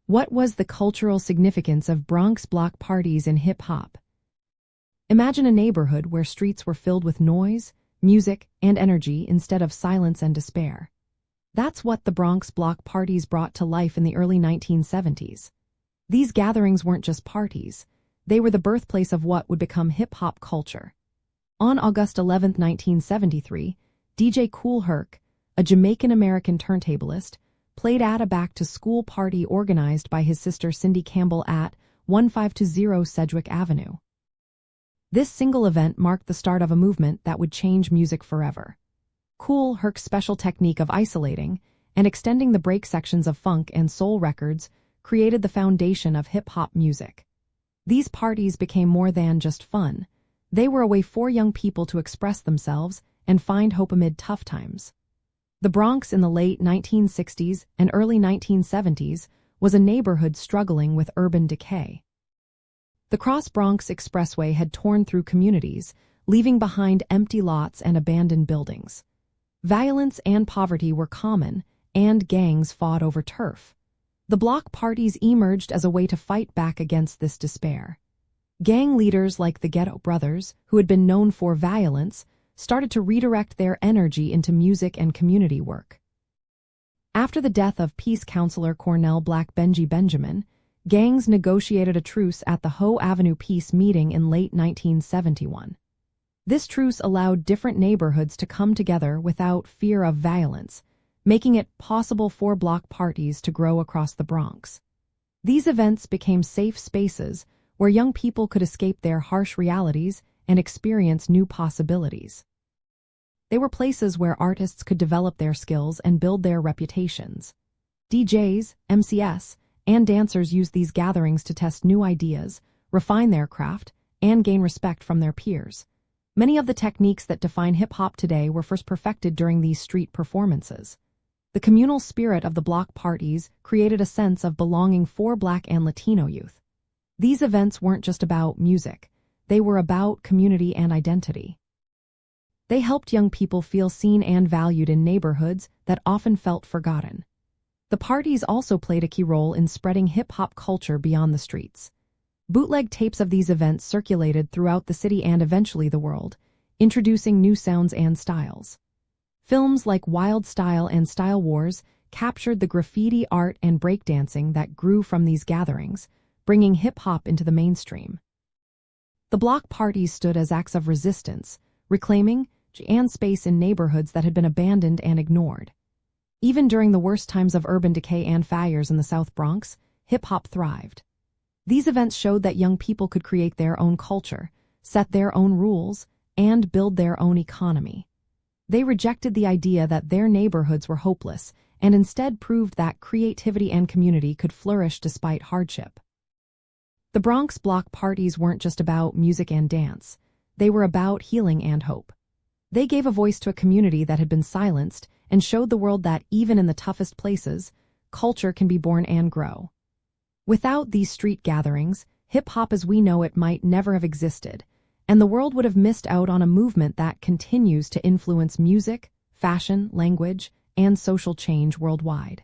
What was the cultural significance of Bronx block parties in hip-hop? Imagine a neighborhood where streets were filled with noise, music, and energy instead of silence and despair. That's what the Bronx block parties brought to life in the early 1970s. These gatherings weren't just parties. They were the birthplace of what would become hip-hop culture. On August 11, 1973, DJ Kool Herc, a Jamaican-American turntablist, played at a back-to-school party organized by his sister Cindy Campbell at 1520 Sedgwick Avenue. This single event marked the start of a movement that would change music forever. Kool Herc's special technique of isolating and extending the break sections of funk and soul records created the foundation of hip-hop music. These parties became more than just fun. They were a way for young people to express themselves and find hope amid tough times. The Bronx in the late 1960s and early 1970s was a neighborhood struggling with urban decay. The Cross-Bronx Expressway had torn through communities, leaving behind empty lots and abandoned buildings. Violence and poverty were common, and gangs fought over turf. The block parties emerged as a way to fight back against this despair. Gang leaders like the Ghetto Brothers, who had been known for violence, started to redirect their energy into music and community work. After the death of peace counselor Cornell Black Benji Benjamin, gangs negotiated a truce at the Hoe Avenue Peace meeting in late 1971. This truce allowed different neighborhoods to come together without fear of violence, making it possible for block parties to grow across the Bronx. These events became safe spaces where young people could escape their harsh realities and experience new possibilities. They were places where artists could develop their skills and build their reputations. DJs, MCs, and dancers used these gatherings to test new ideas, refine their craft, and gain respect from their peers. Many of the techniques that define hip-hop today were first perfected during these street performances. The communal spirit of the block parties created a sense of belonging for Black and Latino youth. These events weren't just about music. They were about community and identity. They helped young people feel seen and valued in neighborhoods that often felt forgotten. The parties also played a key role in spreading hip-hop culture beyond the streets. Bootleg tapes of these events circulated throughout the city and eventually the world, introducing new sounds and styles. Films like Wild Style and Style Wars captured the graffiti art and breakdancing that grew from these gatherings, bringing hip-hop into the mainstream. The block parties stood as acts of resistance, reclaiming and space in neighborhoods that had been abandoned and ignored. Even during the worst times of urban decay and fires in the South Bronx, hip-hop thrived. These events showed that young people could create their own culture, set their own rules, and build their own economy. They rejected the idea that their neighborhoods were hopeless and instead proved that creativity and community could flourish despite hardship. The Bronx block parties weren't just about music and dance. They were about healing and hope. They gave a voice to a community that had been silenced and showed the world that even in the toughest places, culture can be born and grow. Without these street gatherings, hip-hop as we know it might never have existed, and the world would have missed out on a movement that continues to influence music, fashion, language, and social change worldwide.